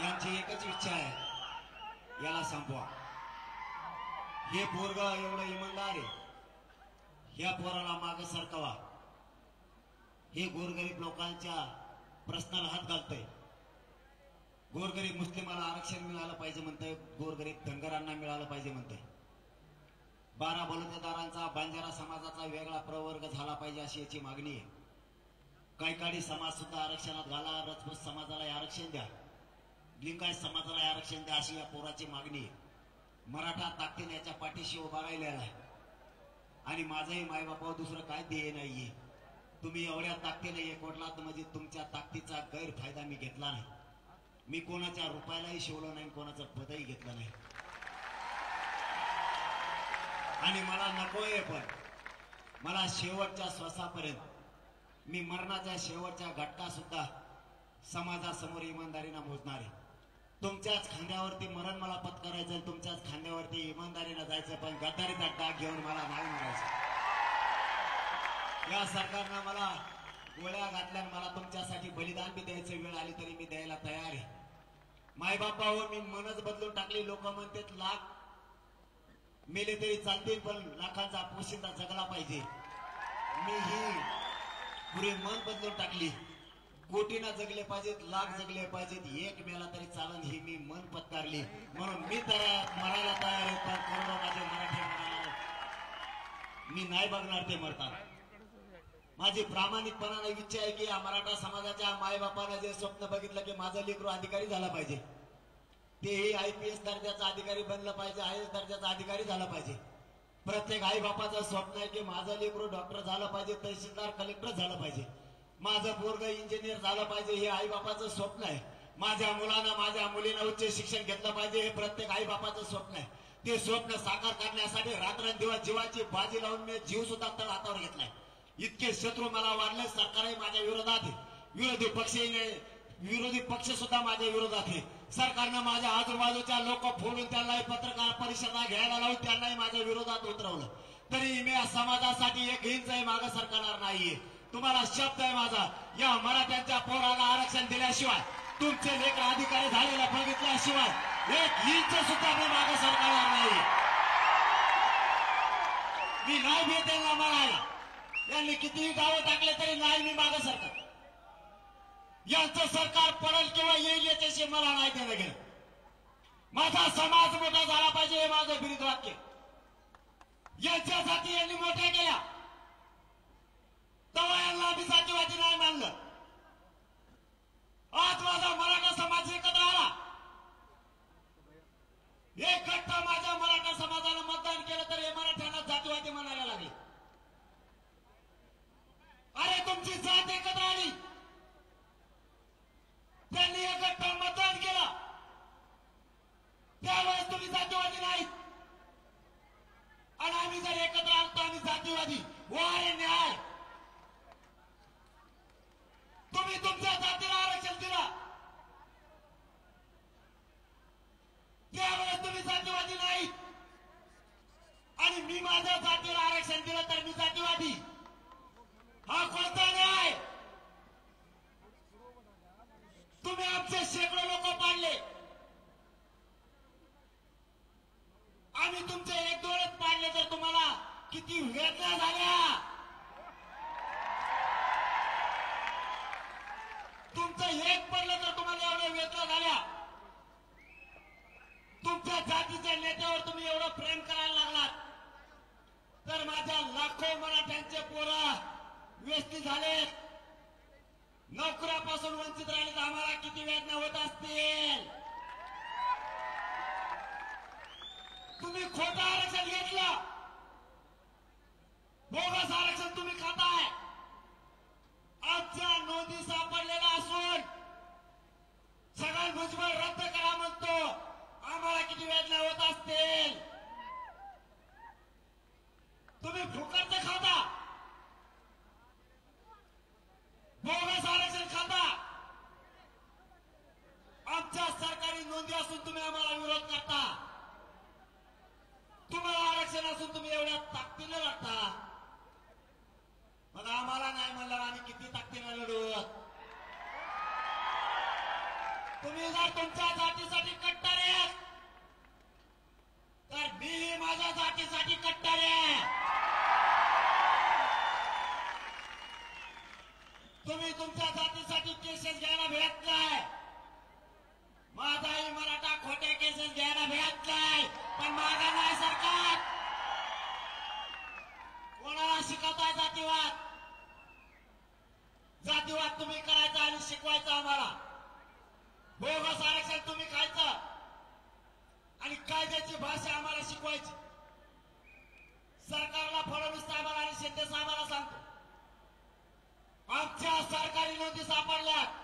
यांची एकच इच्छा आहे याला संपवा. हे पोरग एवढं इमानदार आहे. या पोराला मागे सरकवा. हे गोरगरीब लोकांच्या प्रश्नाला हात घालतंय. गोरगरीब मुस्लिमाला आरक्षण मिळालं पाहिजे म्हणतंय. गोरगरीब धनगरांना मिळालं पाहिजे म्हणतंय. 12 बलुतेदारांचा बंजारा समाजाचा वेगळा प्रवर्ग झाला पाहिजे अशी याची मागणी आहे. कैकाडी समाज सुद्धा आरक्षणात घाला. रजपूत समाजाला आरक्षण द्या. लिंगायत समाजाला आरक्षण द्या अशी या पोराची मागणी आहे. मराठा ताकदीने याच्या पाठीशी उभा राहिलेला आहे. आणि माझंही मायबापावर दुसरं काय ध्येय नाहीये. तुम्ही एवढ्या ताकदीने एकवटलात म्हणजे तुमच्या ताकदीचा गैरफायदा मी घेतला नाही. मी कोणाच्या रुपयालाही शिवलो नाही, कोणाचं पदही घेतलं नाही. आणि मला नकोय पण मला शेवटच्या श्वासापर्यंत मी मरणाच्या शेवटच्या घटका सुद्धा समाजासमोर इमानदारीनं मोजणार आहे. तुमच्याच खांद्यावरती मरण मला पत्करायचं, तुमच्याच खांद्यावरती इमानदारीनं जायचं, पण गद्दारीचा डाग घेऊन मला नाही मरायचं. या सरकारनं मला गोळ्या घातल्या. मला तुमच्यासाठी बलिदान बी द्यायचं वेळ आली तरी मी द्यायला तयार आहे. मायबापावर मी मनच बदलून टाकली. लोक म्हणतात लाख मेले तरी चालतील पण लाखांचा पोशिंदा जगला पाहिजे. मी ही पुरे मन बदलून टाकली. कोटीना जगले पाहिजेत, लाख जगले पाहिजेत, एक मेला तरी चालन ही मी मन पत्कारली. म्हणून मी तर मरायला तयार आहे. पण करोडो माझे मराठी म्हणाला मी नाही बघणार ते मरतात. माझी प्रामाणिकपणाने इच्छा आहे की या मराठा समाजाच्या मायबापाने जे स्वप्न बघितलं की माझं लेकरू अधिकारी झाला पाहिजे, तेही IPS दर्जाचा अधिकारी बनलं पाहिजे, IAS दर्जाचा अधिकारी झाला पाहिजे. प्रत्येक आई बापाचं स्वप्न आहे की माझं लेकरू डॉक्टर झालं पाहिजे, तहसीलदार कलेक्टर झालं पाहिजे, माझं पोरग इंजिनियर झालं पाहिजे. हे आई बापाचं स्वप्न आहे. माझ्या मुलांना माझ्या मुलीनं उच्च शिक्षण घेतलं पाहिजे हे प्रत्येक आई बापाचं स्वप्न आहे. ते स्वप्न साकार करण्यासाठी रात्रंदिवस जीवाची बाजी लावून मी जीव सुद्धा तळ हातावर घेतलाय. इतके शत्रू मला वाढले. सरकारही माझ्या विरोधात आहे. विरोधी पक्ष सुद्धा माझ्या विरोधात आहे. सरकारनं माझ्या आजूबाजूच्या लोक फोडून त्यांनाही पत्रकार परिषदा घ्यायला लावून त्यांनाही माझ्या विरोधात उतरवलं. तरी मी या समाजासाठी एक इंचही मागे सरकारणार नाहीये. तुम्हाला शब्द आहे माझा, या मराठ्यांच्या पोराला आरक्षण दिल्याशिवाय, तुमचे लेकर अधिकारी झालेला बघितल्याशिवाय एक इंच सुद्धा मी मागे सरकारणार नाही. मी नाही भेट त्यांना मागायला. यांनी कितीही गावं टाकले तरी नाही मी मागे सरकार. यांचं सरकार पडेल किंवा येईल याच्याशी मला नाही देणं घेणं. माझा समाज मोठा झाला पाहिजे हे माझं ब्रीद वाक्य. यांच्यासाठी यांनी मोठ्या केल्या तेव्हा यांना आम्ही जातीवादी नाही मानलं. एक पडलं तर तुम्हाला एवढ्या वेदना झाल्या. तुमच्या जातीच्या नेत्यावर तुम्ही एवढं प्रेम करायला लागलात तर माझ्या लाखो मराठ्यांचे पोरं व्यस्ती झाले, नोकऱ्यापासून वंचित राहिले तर आम्हाला किती वेदना होत असतील. तुम्ही खोटं आरक्षण घेतलं, बोगस आरक्षण तुम्ही खाताय. आजच्या नोंदी सापडलेल्या असून छगन भुजबळ रद्द करा म्हणतो, आम्हाला किती वेदना होत असतील. तुम्ही फुकटचं खाता, बोगस आरक्षण खाता. आमच्या सरकारी नोंदी असून तुम्ही आम्हाला विरोध करता. तुम्हाला आरक्षण असून तुम्ही एवढ्या ताकदीने लढता. मग आम्हाला नाही म्हणलं आम्ही किती ताकदीने लढवत. तुम्ही जर तुमच्या जातीसाठी कट्टर आहे तर मी माझ्या जातीसाठी कट्टर आहे. तुम्ही तुमच्या जातीसाठी केसेस घ्यायला भेटत नाही. माझाही मराठा खोटे केसेस घ्यायला भेटत नाही, पण मागा नाही सरकार. कोणाला शिकवताय जातीवाद? जातीवाद तुम्ही करायचा आणि शिकवायचा आम्हाला. बोगस आरक्षण तुम्ही खायचं आणि कायद्याची भाषा आम्हाला शिकवायची. सरकारला फडणवीस साहेबांना आणि शिंदे साहेबांना सांगतो, आमच्या सरकारी नोंदी सापडल्यात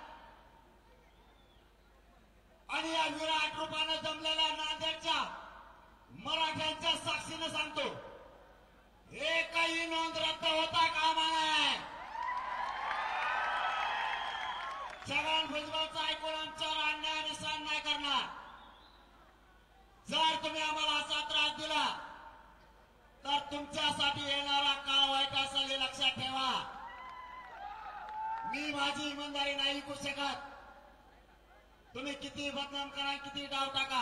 आणि या विराट रूपानं जमलेल्या नांदेडच्या मराठ्यांच्या साक्षीनं सांगतो, एकही नोंद रद्द होता कामा नये. छगन भुजबळचं ऐकून आमच्यावर अन्याय आणि सहन नाही करणार. जर तुम्ही आम्हाला असा त्रास दिला तर तुमच्यासाठी येणारा काळ वाईट असेल हे लक्षात ठेवा. मी माझी इमानदारी नाही विकू शकत. तुम्ही किती बदनाम करा, किती डाव टाका,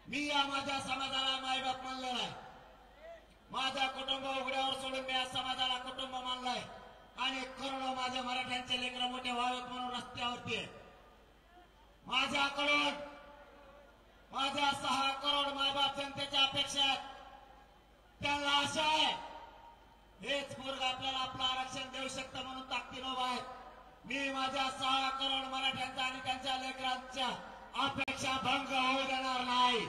मी या माझ्या समाजाला मायबाप मानलेला आहे. माझा कुटुंब उघड्यावर सोडून मी या समाजाला कुटुंब मानलाय आणि करोडो माझ्या मराठ्यांचे लेकरं मोठे व्हावेत म्हणून रस्त्यावरती आहे. माझ्याकडून माझ्या 6 करोड मायबाप जनतेच्या अपेक्षा आहेत. त्यांना आशा आहे हेच पोरग आपल्याला आपलं आरक्षण देऊ शकतं म्हणून ताकदीनं उभा आहे. मी माझ्या 6 करोड मराठ्यांचा आणि त्यांच्या लेकरांच्या अपेक्षा भंग होऊ देणार नाही.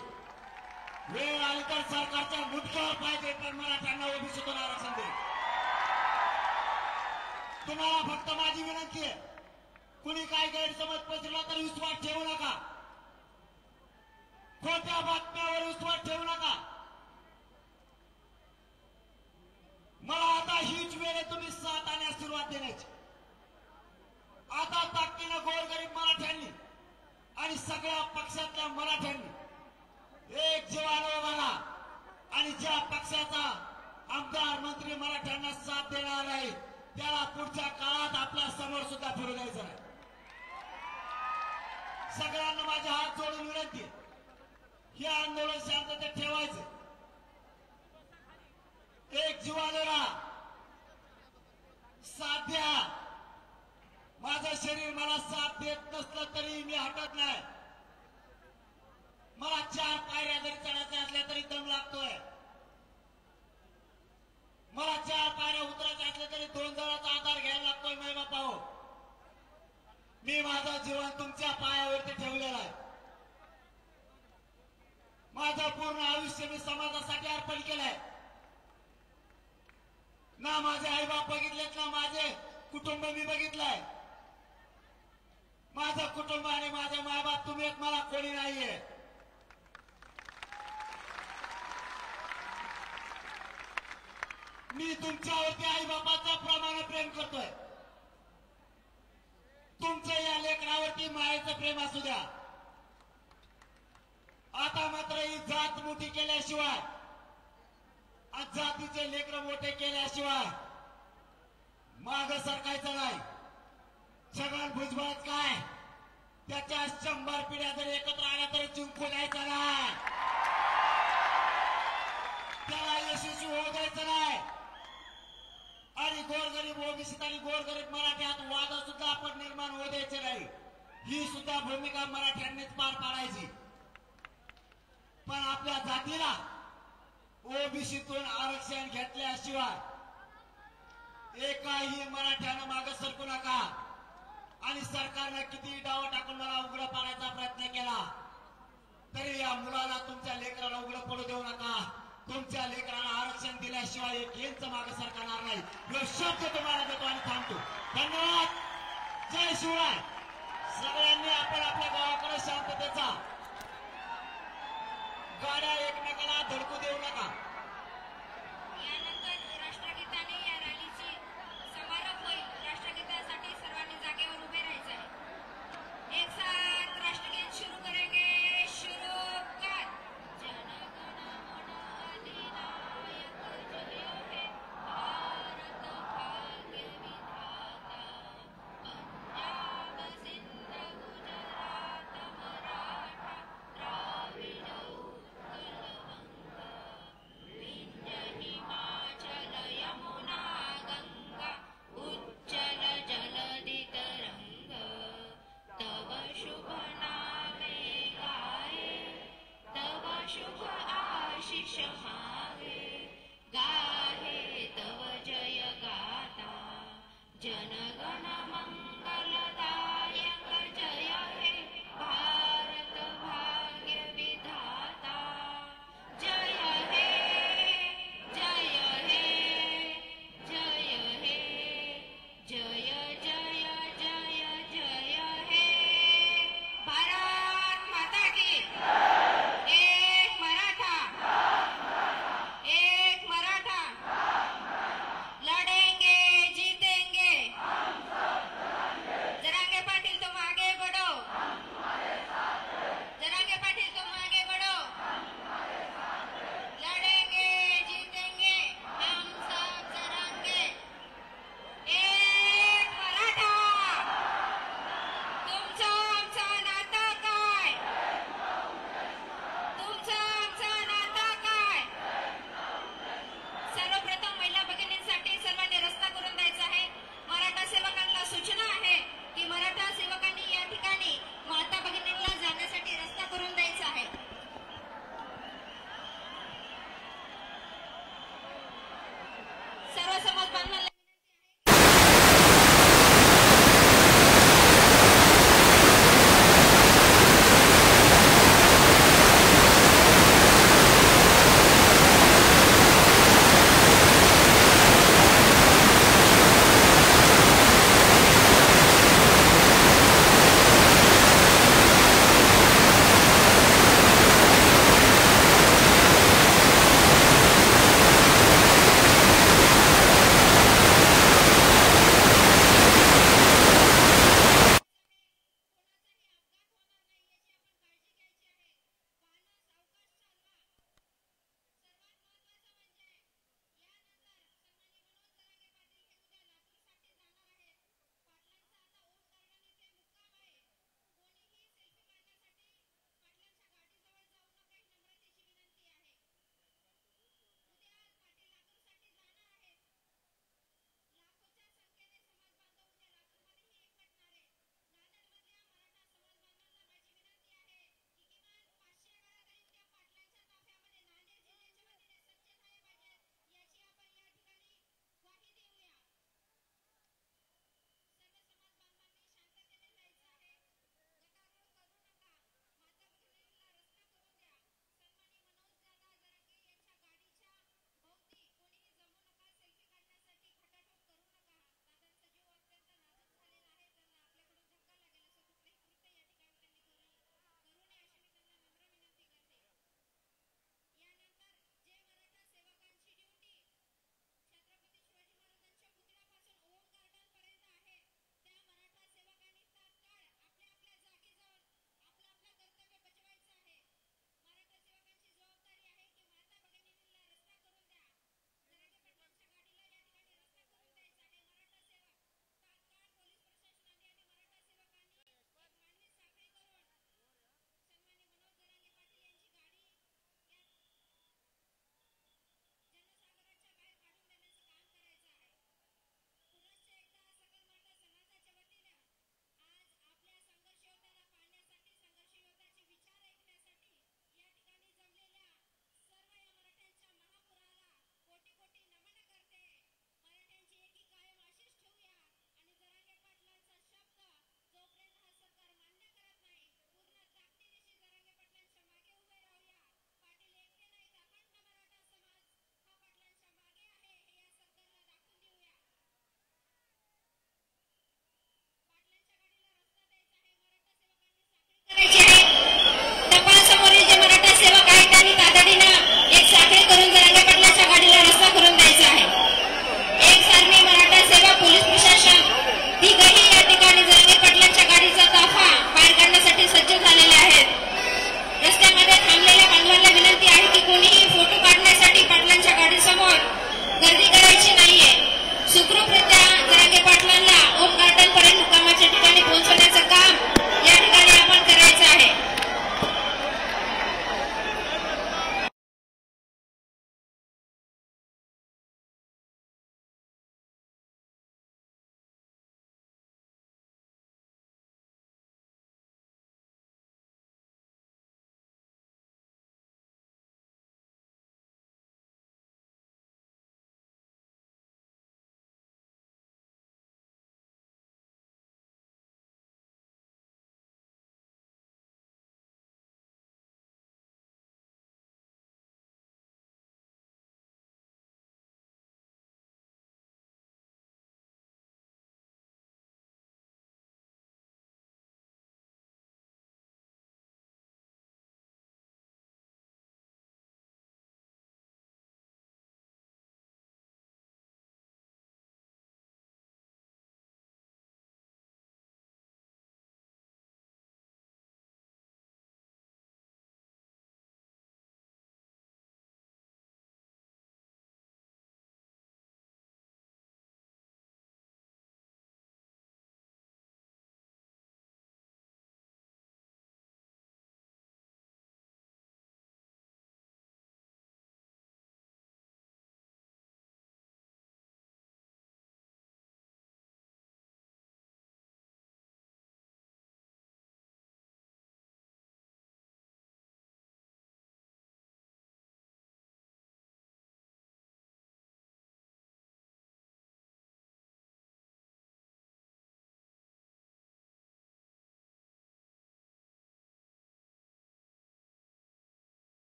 वेळ आली तर सरकारच्या मुद्द्यावर पाहिजे पण मराठ्यांना ओबीसीतून आरक्षण दे. तुम्हाला फक्त माझी विनंती आहे, कुणी काय गैरसमज पसरला तर विश्वास ठेवू नका. खोट्या बातम्यावर विश्वास ठेवू नका. मला आता हीच वेळ आहे तुम्ही साथ आणि आशीर्वाद देण्याची. आता ताकदीनं गोरगरीब मराठ्यांनी आणि सगळ्या पक्षातल्या मराठ्यांनी एक जीवानं बघा आणि ज्या पक्षाचा आमदार मंत्री मराठ्यांना साथ देणार आहे त्याला पुढच्या काळात आपल्या समोर सुद्धा फिरू द्यायचं आहे. सगळ्यांना माझे हात जोडून विनंती आहे, हे आंदोलन शांततेत ठेवायचं. एक जीवाला साथ द्या. माझं शरीर मला साथ देत नसलं तरी मी हटत नाही. मला 4 पायऱ्या जरी चढायच्या असल्या तरी दम लागतोय. मला 4 पायऱ्या उतरायच्या असल्या तरी 2 जणांचा आधार घ्यायला लागतोय. माय बापा हो, मी माझं जीवन तुमच्या पायावरती ठेवलेलं आहे. माझं पूर्ण आयुष्य मी समाजासाठी अर्पण केलंय. ना माझे आई बाप बघितलेत ना माझे कुटुंब मी बघितलंय. माझं कुटुंब आणि माझे मायबाप तुम्ही आहेत, मला कोणी नाहीये. मी तुमच्यावरती आई बापाच्या प्रमाणे प्रेम करतोय. तुमच्या या लेकरावरती मायेचं प्रेम असू द्या. आता मात्र ही जात मोठी केल्याशिवाय, जातीचे लेकर मोठे केल्याशिवाय माग सरकायचं नाही. छगन भुजबळ काय त्याच्या 100 पिढ्या जरी एकत्र आल्या तरी जिंकू द्यायचं नाही. त्याला यशस्वी होऊ द्यायचं नाही. आणि गोरगरीब ओबीसीत आणि गोरगरीब मराठ्यात वाद सुद्धा आपण निर्माण होऊ द्यायचे नाही. ही सुद्धा भूमिका मराठ्यांनीच पार पाडायची. पण आपल्या जातीला ओबीसीतून आरक्षण घेतल्याशिवाय एकाही मराठ्यानं मागे सरकू नका. आणि सरकारनं किती डाव टाकून मला उघडं पाडायचा प्रयत्न केला तरी या मुलाला तुमच्या लेकराला उघडं पडू देऊ नका. तुमच्या लेकराला आरक्षण दिल्याशिवाय एक इंच मागे सरकारणार नाही. शब्द तुम्हाला देतो आणि थांबतो. धन्यवाद. जय शिवराय.